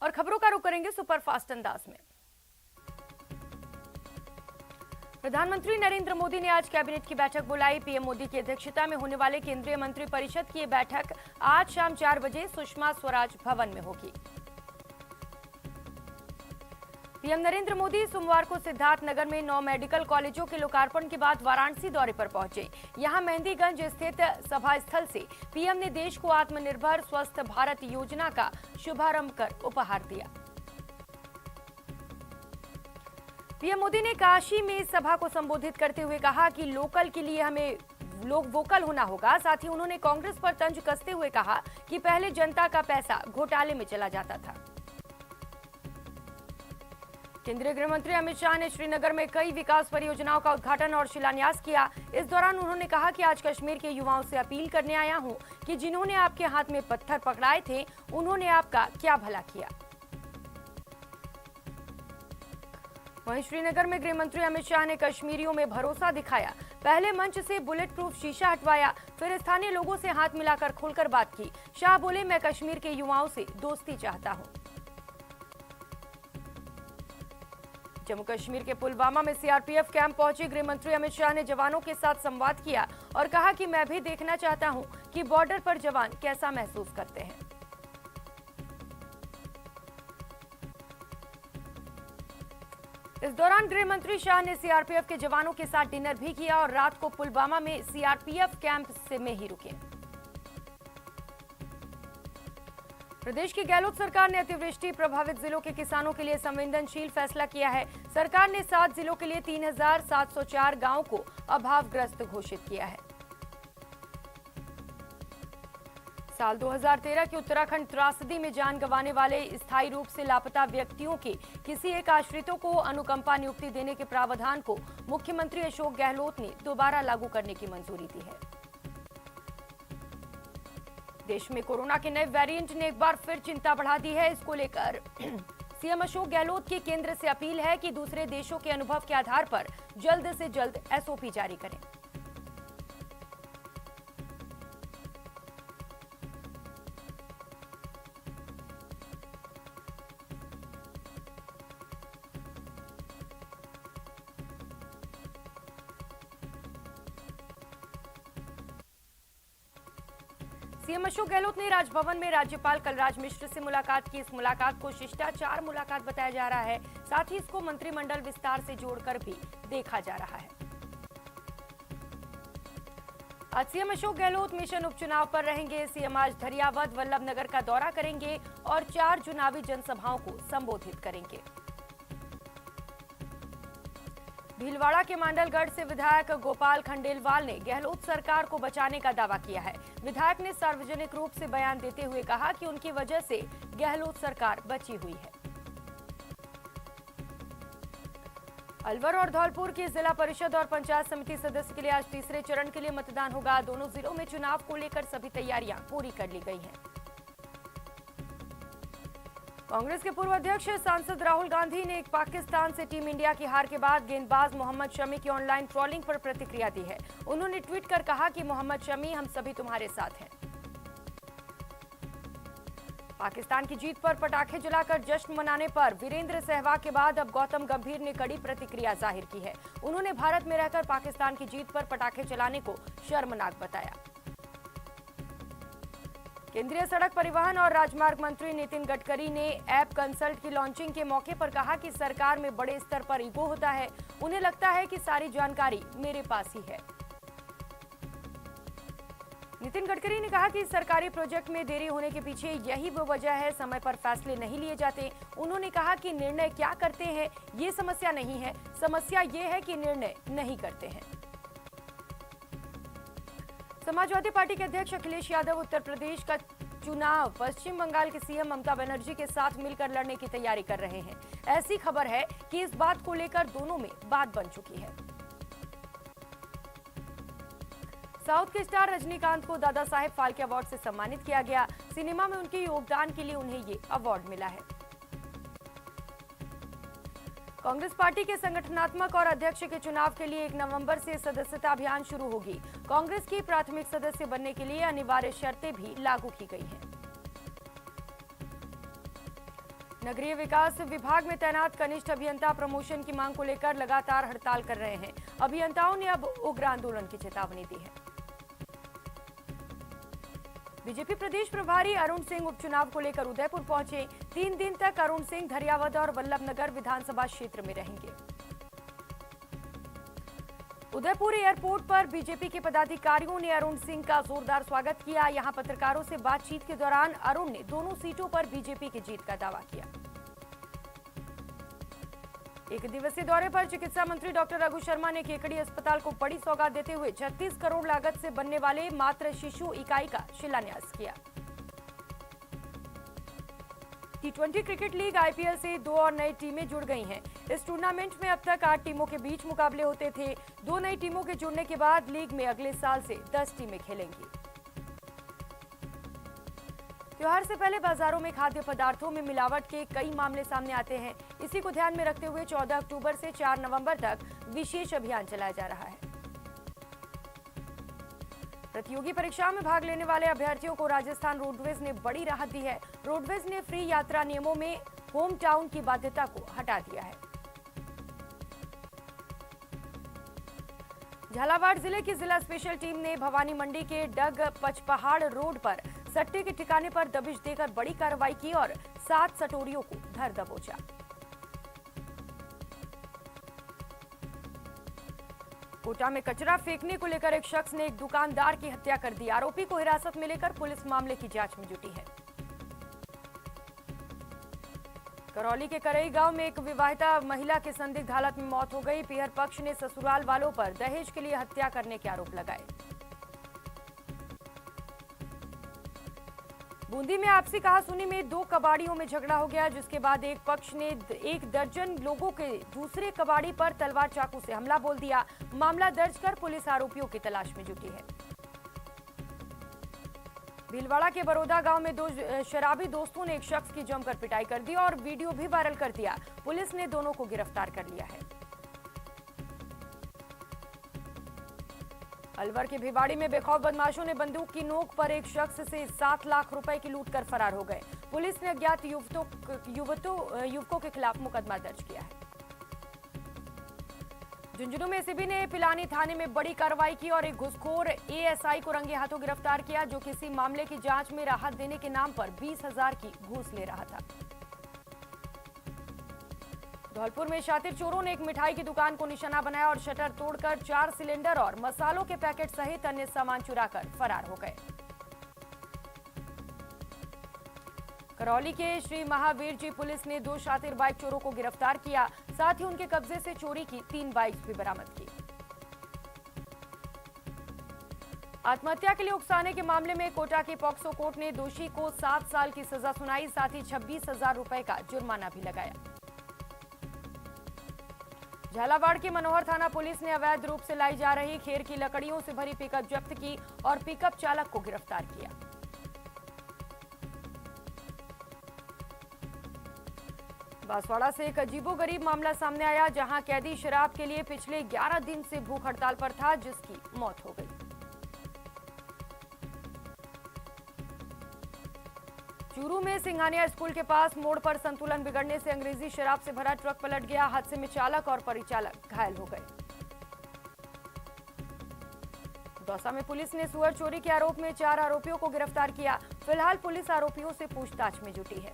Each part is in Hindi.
और खबरों का रुख करेंगे सुपरफास्ट अंदाज में। प्रधानमंत्री नरेंद्र मोदी ने आज कैबिनेट की बैठक बुलाई। पीएम मोदी की अध्यक्षता में होने वाले केंद्रीय मंत्रिपरिषद की बैठक आज शाम 4 बजे सुषमा स्वराज भवन में होगी। पीएम नरेंद्र मोदी सोमवार को सिद्धार्थनगर में 9 मेडिकल कॉलेजों के लोकार्पण के बाद वाराणसी दौरे पर पहुंचे। यहां मेहंदीगंज स्थित सभा स्थल से पीएम ने देश को आत्मनिर्भर स्वस्थ भारत योजना का शुभारंभ कर उपहार दिया। पीएम मोदी ने काशी में सभा को संबोधित करते हुए कहा कि लोकल के लिए हमें वोकल होना होगा। साथ ही उन्होंने कांग्रेस पर तंज कसते हुए कहा कि पहले जनता का पैसा घोटाले में चला जाता था। केंद्रीय गृह मंत्री अमित शाह ने श्रीनगर में कई विकास परियोजनाओं का उद्घाटन और शिलान्यास किया। इस दौरान उन्होंने कहा कि आज कश्मीर के युवाओं से अपील करने आया हूं कि जिन्होंने आपके हाथ में पत्थर पकड़ाए थे उन्होंने आपका क्या भला किया। वहीं श्रीनगर में गृह मंत्री अमित शाह ने कश्मीरियों में भरोसा दिखाया। पहले मंच से बुलेट प्रूफ शीशा हटवाया, फिर स्थानीय लोगों से हाथ मिलाकर खुलकर बात की। शाह बोले, मैं कश्मीर के युवाओं से दोस्ती चाहता हूं। जम्मू कश्मीर के पुलवामा में सीआरपीएफ कैंप पहुंचे गृह मंत्री अमित शाह ने जवानों के साथ संवाद किया और कहा कि मैं भी देखना चाहता हूं कि बॉर्डर पर जवान कैसा महसूस करते हैं। इस दौरान गृह मंत्री शाह ने सीआरपीएफ के जवानों के साथ डिनर भी किया और रात को पुलवामा में सीआरपीएफ कैंप में ही रुके। प्रदेश की गहलोत सरकार ने अतिवृष्टि प्रभावित जिलों के किसानों के लिए संवेदनशील फैसला किया है। सरकार ने 7 जिलों के लिए 3704 गांवों को अभावग्रस्त घोषित किया है। साल 2013 की उत्तराखंड त्रासदी में जान गंवाने वाले स्थायी रूप से लापता व्यक्तियों के किसी एक आश्रितों को अनुकंपा नियुक्ति देने के प्रावधान को मुख्यमंत्री अशोक गहलोत ने दोबारा लागू करने की मंजूरी दी है। देश में कोरोना के नए वेरिएंट ने एक बार फिर चिंता बढ़ा दी है। इसको लेकर सीएम अशोक गहलोत की केंद्र से अपील है कि दूसरे देशों के अनुभव के आधार पर जल्द से जल्द एसओपी जारी करें। सीएम अशोक गहलोत ने राजभवन में राज्यपाल कलराज मिश्र से मुलाकात की। इस मुलाकात को शिष्टाचार मुलाकात बताया जा रहा है। साथ ही इसको मंत्रिमंडल विस्तार से जोड़कर भी देखा जा रहा है। आज सीएम अशोक गहलोत मिशन उपचुनाव पर रहेंगे। सीएम आज धरियावद वल्लभनगर का दौरा करेंगे और 4 चुनावी जनसभाओं को संबोधित करेंगे। भीलवाड़ा के मांडलगढ़ से विधायक गोपाल खंडेलवाल ने गहलोत सरकार को बचाने का दावा किया है। विधायक ने सार्वजनिक रूप से बयान देते हुए कहा कि उनकी वजह से गहलोत सरकार बची हुई है। अलवर और धौलपुर की जिला परिषद और पंचायत समिति सदस्य के लिए आज तीसरे चरण के लिए मतदान होगा। दोनों जिलों में चुनाव को लेकर सभी तैयारियां पूरी कर ली गई हैं। कांग्रेस के पूर्व अध्यक्ष सांसद राहुल गांधी ने पाकिस्तान से टीम इंडिया की हार के बाद गेंदबाज मोहम्मद शमी की ऑनलाइन ट्रोलिंग पर प्रतिक्रिया दी है। उन्होंने ट्वीट कर कहा कि मोहम्मद शमी, हम सभी तुम्हारे साथ हैं। पाकिस्तान की जीत पर पटाखे जलाकर जश्न मनाने पर वीरेंद्र सहवाग के बाद अब गौतम गंभीर ने कड़ी प्रतिक्रिया जाहिर की है। उन्होंने भारत में रहकर पाकिस्तान की जीत पर पटाखे चलाने को शर्मनाक बताया। केंद्रीय सड़क परिवहन और राजमार्ग मंत्री नितिन गडकरी ने ऐप कंसल्ट की लॉन्चिंग के मौके पर कहा कि सरकार में बड़े स्तर पर ईगो होता है। उन्हें लगता है कि सारी जानकारी मेरे पास ही है। नितिन गडकरी ने कहा कि सरकारी प्रोजेक्ट में देरी होने के पीछे यही वो वजह है, समय पर फैसले नहीं लिए जाते। उन्होंने कहा कि निर्णय क्या करते हैं ये समस्या नहीं है, समस्या ये है कि निर्णय नहीं करते हैं। समाजवादी पार्टी के अध्यक्ष अखिलेश यादव उत्तर प्रदेश का चुनाव पश्चिम बंगाल के सीएम ममता बनर्जी के साथ मिलकर लड़ने की तैयारी कर रहे हैं। ऐसी खबर है कि इस बात को लेकर दोनों में बात बन चुकी है। साउथ के स्टार रजनीकांत को दादा साहेब फाल्के अवार्ड से सम्मानित किया गया। सिनेमा में उनके योगदान के लिए उन्हें ये अवार्ड मिला है। कांग्रेस पार्टी के संगठनात्मक और अध्यक्ष के चुनाव के लिए 1 नवंबर से सदस्यता अभियान शुरू होगी। कांग्रेस की प्राथमिक सदस्य बनने के लिए अनिवार्य शर्तें भी लागू की गई हैं। नगरीय विकास विभाग में तैनात कनिष्ठ अभियंता प्रमोशन की मांग को लेकर लगातार हड़ताल कर रहे हैं। अभियंताओं ने अब उग्र आंदोलन की चेतावनी दी है। बीजेपी प्रदेश प्रभारी अरुण सिंह उपचुनाव को लेकर उदयपुर पहुंचे। 3 दिन तक अरुण सिंह धरियावद और वल्लभनगर विधानसभा क्षेत्र में रहेंगे। उदयपुर एयरपोर्ट पर बीजेपी के पदाधिकारियों ने अरुण सिंह का जोरदार स्वागत किया। यहां पत्रकारों से बातचीत के दौरान अरुण ने दोनों सीटों पर बीजेपी की जीत का दावा किया। एक दिवसीय दौरे पर चिकित्सा मंत्री डॉक्टर रघु शर्मा ने केकड़ी अस्पताल को बड़ी सौगात देते हुए 36 करोड़ लागत से बनने वाले मातृ शिशु इकाई का शिलान्यास किया। T20 क्रिकेट लीग IPL से 2 और नई टीमें जुड़ गई हैं। इस टूर्नामेंट में अब तक 8 टीमों के बीच मुकाबले होते थे। 2 नई टीमों के जुड़ने के बाद लीग में अगले साल से 10 टीमें खेलेंगी। त्योहार से पहले बाजारों में खाद्य पदार्थों में मिलावट के कई मामले सामने आते हैं। इसी को ध्यान में रखते हुए 14 अक्टूबर से 4 नवंबर तक विशेष अभियान चलाया जा रहा है। प्रतियोगी परीक्षाओं में भाग लेने वाले अभ्यर्थियों को राजस्थान रोडवेज ने बड़ी राहत दी है। रोडवेज ने फ्री यात्रा नियमों में होम टाउन की बाध्यता को हटा दिया है। झालावाड़ जिले की जिला स्पेशल टीम ने भवानी मंडी के डग पचपहाड़ रोड पर सट्टे के ठिकाने पर दबिश देकर बड़ी कार्रवाई की और 7 सटोरियों को धर दबोचा। कोटा में कचरा फेंकने को लेकर एक शख्स ने एक दुकानदार की हत्या कर दी। आरोपी को हिरासत में लेकर पुलिस मामले की जांच में जुटी है। करौली के करई गांव में एक विवाहिता महिला की संदिग्ध हालत में मौत हो गई। पीहर पक्ष ने ससुराल वालों पर दहेज के लिए हत्या करने के आरोप लगाए। बूंदी में आपसी कहासुनी में 2 कबाड़ियों में झगड़ा हो गया, जिसके बाद एक पक्ष ने 1 दर्जन लोगों के दूसरे कबाड़ी पर तलवार चाकू से हमला बोल दिया। मामला दर्ज कर पुलिस आरोपियों की तलाश में जुटी है। भीलवाड़ा के बरोदा गांव में 2 शराबी दोस्तों ने एक शख्स की जमकर पिटाई कर दी और वीडियो भी वायरल कर दिया। पुलिस ने दोनों को गिरफ्तार कर लिया है। अलवर के भिवाड़ी में बेखौफ बदमाशों ने बंदूक की नोक पर एक शख्स से 7 लाख रुपए की लूट कर फरार हो गए। पुलिस ने अज्ञात युवकों के खिलाफ मुकदमा दर्ज किया है। झुंझुनू में एसीबी ने पिलानी थाने में बड़ी कार्रवाई की और एक घुसखोर ASI को रंगे हाथों गिरफ्तार किया, जो किसी मामले की जांच में राहत देने के नाम पर 20,000 की घूस ले रहा था। धौलपुर में शातिर चोरों ने एक मिठाई की दुकान को निशाना बनाया और शटर तोड़कर 4 सिलेंडर और मसालों के पैकेट सहित अन्य सामान चुराकर फरार हो गए। करौली के श्री महावीर जी पुलिस ने 2 शातिर बाइक चोरों को गिरफ्तार किया। साथ ही उनके कब्जे से चोरी की 3 बाइक्स भी बरामद की। आत्महत्या के लिए उकसाने के मामले में कोटा की पॉक्सो कोर्ट ने दोषी को 7 साल की सजा सुनाई। साथ ही 26,000 रुपए का जुर्माना भी लगाया। झालावाड़ के मनोहर थाना पुलिस ने अवैध रूप से लाई जा रही खेर की लकड़ियों से भरी पिकअप जब्त की और पिकअप चालक को गिरफ्तार किया। बांसवाड़ा से एक अजीबोगरीब मामला सामने आया, जहां कैदी शराब के लिए पिछले 11 दिन से भूख हड़ताल पर था, जिसकी मौत हो गई। चूरू में सिंघानिया स्कूल के पास मोड़ पर संतुलन बिगड़ने से अंग्रेजी शराब से भरा ट्रक पलट गया। हादसे में चालक और परिचालक घायल हो गए। दौसा में पुलिस ने सुअर चोरी के आरोप में 4 आरोपियों को गिरफ्तार किया। फिलहाल पुलिस आरोपियों से पूछताछ में जुटी है।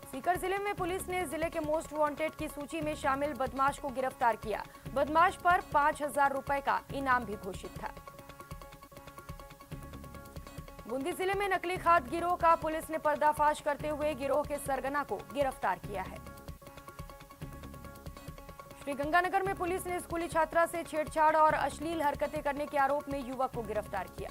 सीकर जिले में पुलिस ने जिले के मोस्ट वांटेड की सूची में शामिल बदमाश को गिरफ्तार किया। बदमाश पर 5,000 रुपए का इनाम भी घोषित था। बूंदी जिले में नकली खाद गिरोह का पुलिस ने पर्दाफाश करते हुए गिरोह के सरगना को गिरफ्तार किया है। श्रीगंगानगर में पुलिस ने स्कूली छात्रा से छेड़छाड़ और अश्लील हरकतें करने के आरोप में युवक को गिरफ्तार किया।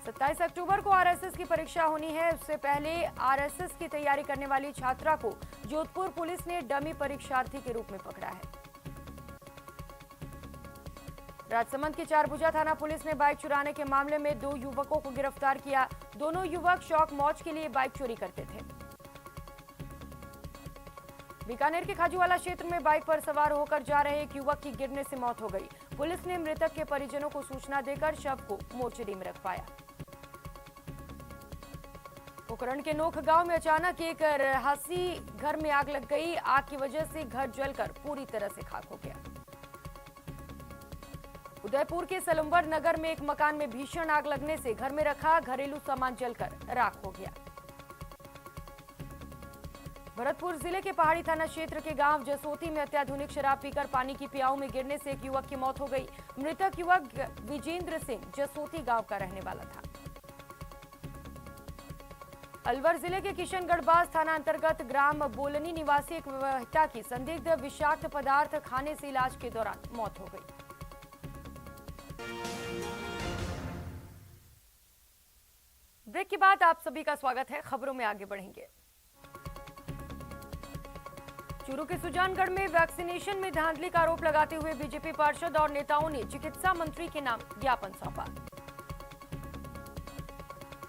27 अक्टूबर को आरएसएस की परीक्षा होनी है। उससे पहले आरएसएस की तैयारी करने वाली छात्रा को जोधपुर पुलिस ने डमी परीक्षार्थी के रूप में पकड़ा है। राजसमंद के चारभुजा थाना पुलिस ने बाइक चुराने के मामले में 2 युवकों को गिरफ्तार किया। दोनों युवक शौक मौज के लिए बाइक चोरी करते थे। बीकानेर के खाजूवाला क्षेत्र में बाइक पर सवार होकर जा रहे एक युवक की गिरने से मौत हो गई। पुलिस ने मृतक के परिजनों को सूचना देकर शव को मोर्चरी में रखवाया। पोखरण के नोख गांव में अचानक एक रहायशी घर में आग लग गई। आग की वजह से घर जलकर पूरी तरह से खाक हो गया। उदयपुर के सलुम्बर नगर में एक मकान में भीषण आग लगने से घर में रखा घरेलू सामान जलकर राख हो गया। भरतपुर जिले के पहाड़ी थाना क्षेत्र के गांव जसोती में अत्याधुनिक शराब पीकर पानी की पियाऊ में गिरने से एक युवक की मौत हो गई। मृतक युवक विजेंद्र सिंह जसोती गांव का रहने वाला था। अलवर जिले के किशनगढ़बाज थाना अंतर्गत ग्राम बोलनी निवासी एक महिला की संदिग्ध विषाक्त पदार्थ खाने से इलाज के दौरान मौत हो गई। ब्रेक के बाद आप सभी का स्वागत है। खबरों में आगे बढ़ेंगे। चूरू के सुजानगढ़ में वैक्सीनेशन में धांधली का आरोप लगाते हुए बीजेपी पार्षद और नेताओं ने चिकित्सा मंत्री के नाम ज्ञापन सौंपा।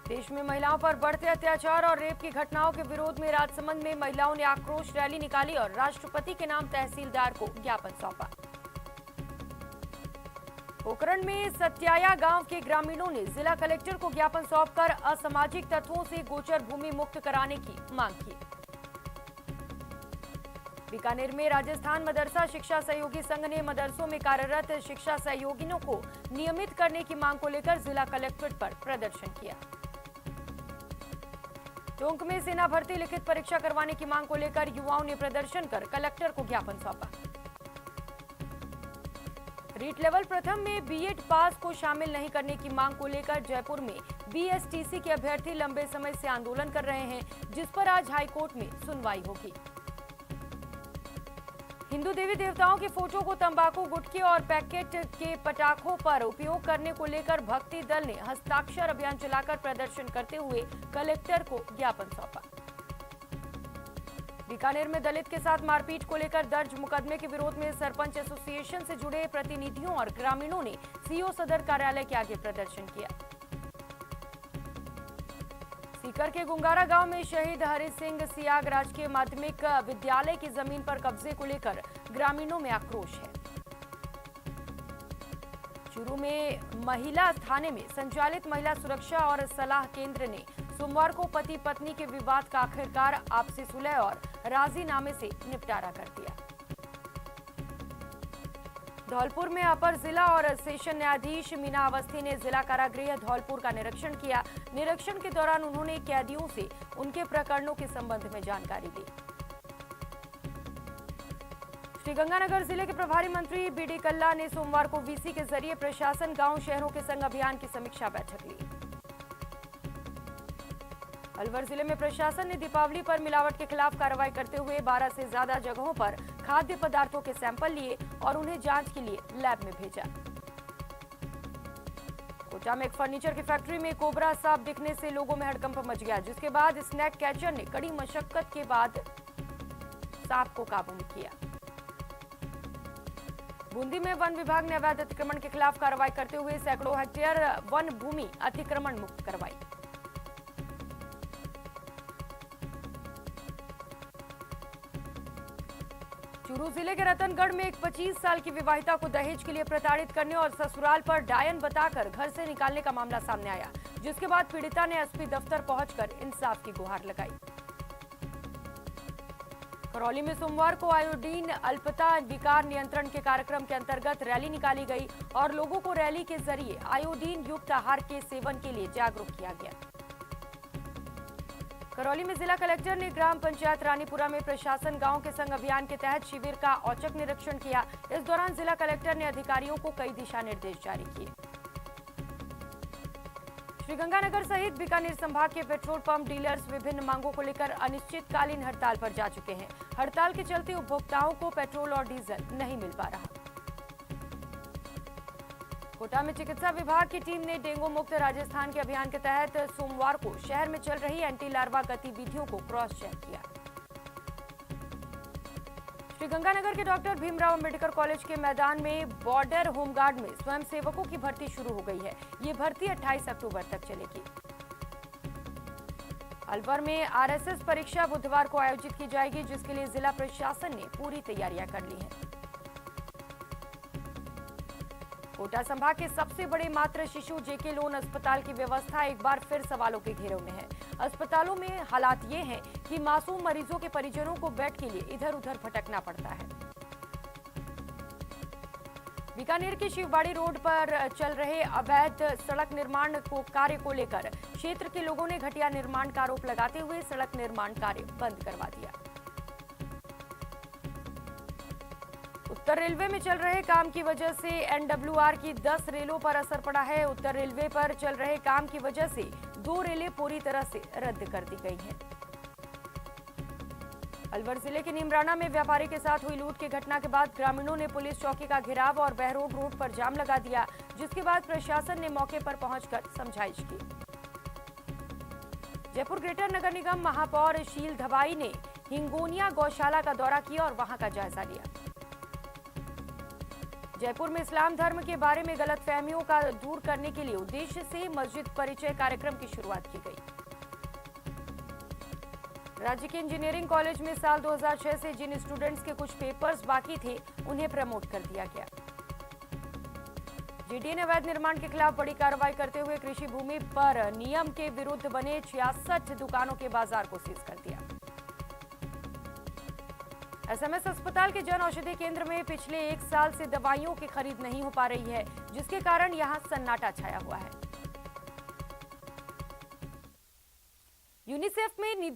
देश में महिलाओं पर बढ़ते अत्याचार और रेप की घटनाओं के विरोध में राजसमंद में महिलाओं ने आक्रोश रैली निकाली और राष्ट्रपति के नाम तहसीलदार को ज्ञापन सौंपा। पोखरण में सत्याया गांव के ग्रामीणों ने जिला कलेक्टर को ज्ञापन सौंपकर असामाजिक तत्वों से गोचर भूमि मुक्त कराने की मांग की। बीकानेर में राजस्थान मदरसा शिक्षा सहयोगी संघ ने मदरसों में कार्यरत शिक्षा सहयोगियों को नियमित करने की मांग को लेकर जिला कलेक्ट्रेट पर प्रदर्शन किया। टोंक में सेना भर्ती लिखित परीक्षा करवाने की मांग को लेकर युवाओं ने प्रदर्शन कर कलेक्टर को ज्ञापन सौंपा। रीट लेवल प्रथम में बीएड पास को शामिल नहीं करने की मांग को लेकर जयपुर में बीएसटीसी के अभ्यर्थी लंबे समय से आंदोलन कर रहे हैं, जिस पर आज हाईकोर्ट में सुनवाई होगी। हिंदू देवी देवताओं के फोटो को तंबाकू, गुटखे और पैकेट के पटाखों पर उपयोग करने को लेकर भक्ति दल ने हस्ताक्षर अभियान चलाकर प्रदर्शन करते हुए कलेक्टर को ज्ञापन सौंपा। बीकानेर में दलित के साथ मारपीट को लेकर दर्ज मुकदमे के विरोध में सरपंच एसोसिएशन से जुड़े प्रतिनिधियों और ग्रामीणों ने सीओ सदर कार्यालय के आगे प्रदर्शन किया। सीकर के गुंगारा गांव में शहीद हरि सिंह सियाग राजकीय माध्यमिक विद्यालय की जमीन पर कब्जे को लेकर ग्रामीणों में आक्रोश है। चूरू में महिला थाने में संचालित महिला सुरक्षा और सलाह केंद्र ने सोमवार को पति पत्नी के विवाद का आखिरकार आपसी सुलह और राजीनामे से निपटारा कर दिया। धौलपुर में अपर जिला और सेशन न्यायाधीश मीना अवस्थी ने जिला कारागृह धौलपुर का निरीक्षण किया। निरीक्षण के दौरान उन्होंने कैदियों से उनके प्रकरणों के संबंध में जानकारी ली। श्रीगंगानगर जिले के प्रभारी मंत्री बीडी कल्ला ने सोमवार को वीसी के जरिए प्रशासन गांव शहरों के संग अभियान की समीक्षा बैठक ली। अलवर जिले में प्रशासन ने दीपावली पर मिलावट के खिलाफ कार्रवाई करते हुए 12 से ज्यादा जगहों पर खाद्य पदार्थों के सैंपल लिए और उन्हें जांच के लिए लैब में भेजा। कोटा में एक फर्नीचर की फैक्ट्री में कोबरा सांप दिखने से लोगों में हड़कंप मच गया, जिसके बाद स्नैक कैचर ने कड़ी मशक्कत के बाद सांप को काबू में किया। बूंदी में वन विभाग ने अवैध अतिक्रमण के खिलाफ कार्रवाई करते हुए सैकड़ों हेक्टेयर वन भूमि अतिक्रमण मुक्त करवाई। चूरू जिले के रतनगढ़ में एक 25 साल की विवाहिता को दहेज के लिए प्रताड़ित करने और ससुराल पर डायन बताकर घर से निकालने का मामला सामने आया, जिसके बाद पीड़िता ने एसपी दफ्तर पहुंचकर इंसाफ की गुहार लगाई। करौली में सोमवार को आयोडीन अल्पता विकार नियंत्रण के कार्यक्रम के अंतर्गत रैली निकाली गई और लोगों को रैली के जरिए आयोडीन युक्त आहार के सेवन के लिए जागरूक किया गया। करौली में जिला कलेक्टर ने ग्राम पंचायत रानीपुरा में प्रशासन गांव के संग अभियान के तहत शिविर का औचक निरीक्षण किया। इस दौरान जिला कलेक्टर ने अधिकारियों को कई दिशा निर्देश जारी किए। श्रीगंगानगर सहित बीकानेर संभाग के पेट्रोल पंप डीलर्स विभिन्न मांगों को लेकर अनिश्चितकालीन हड़ताल पर जा चुके हैं। हड़ताल के चलते उपभोक्ताओं को पेट्रोल और डीजल नहीं मिल पा रहा। कोटा में चिकित्सा विभाग की टीम ने डेंगू मुक्त राजस्थान के अभियान के तहत सोमवार को शहर में चल रही एंटी लार्वा गतिविधियों को क्रॉस चेक किया। श्रीगंगानगर के डॉक्टर भीमराव अंबेडकर कॉलेज के मैदान में बॉर्डर होमगार्ड में स्वयंसेवकों की भर्ती शुरू हो गई है। ये भर्ती 28 अक्टूबर तक चलेगी। अलवर में आरएसएस परीक्षा बुधवार को आयोजित की जाएगी, जिसके लिए जिला प्रशासन ने पूरी तैयारियां कर ली हैं। कोटा संभाग के सबसे बड़े मातृ शिशु जेके लोन अस्पताल की व्यवस्था एक बार फिर सवालों के घेरे में है। अस्पतालों में हालात ये हैं कि मासूम मरीजों के परिजनों को बेड के लिए इधर उधर भटकना पड़ता है। बीकानेर के शिवबाड़ी रोड पर चल रहे अवैध सड़क निर्माण कार्य को लेकर क्षेत्र के लोगों ने घटिया निर्माण का आरोप लगाते हुए सड़क निर्माण कार्य बंद करवा दिया। उत्तर रेलवे में चल रहे काम की वजह से एनडब्ल्यूआर की 10 रेलों पर असर पड़ा है। उत्तर रेलवे पर चल रहे काम की वजह से 2 रेलें पूरी तरह से रद्द कर दी गई हैं। अलवर जिले के नीमराना में व्यापारी के साथ हुई लूट की घटना के बाद ग्रामीणों ने पुलिस चौकी का घेराव और बहरोड रोड पर जाम लगा दिया, जिसके बाद प्रशासन ने मौके पर पहुंचकर समझाइश की। जयपुर ग्रेटर नगर निगम महापौर शील धबाई ने हिंगोनिया गौशाला का दौरा किया और वहां का जायजा लिया। जयपुर में इस्लाम धर्म के बारे में गलतफहमियों का दूर करने के लिए उद्देश्य से मस्जिद परिचय कार्यक्रम की शुरुआत की गई। राज्य के इंजीनियरिंग कॉलेज में साल 2006 से जिन स्टूडेंट्स के कुछ पेपर्स बाकी थे, उन्हें प्रमोट कर दिया गया। जीडीए ने अवैध निर्माण के खिलाफ बड़ी कार्रवाई करते हुए कृषि भूमि पर नियम के विरुद्ध बने 66 दुकानों के बाजार को सीज कर दिया। एसएमएस अस्पताल के जन औषधि केंद्र में पिछले 1 साल से दवाइयों की खरीद नहीं हो पा रही है, जिसके कारण यहां सन्नाटा छाया हुआ है। यूनिसेफ में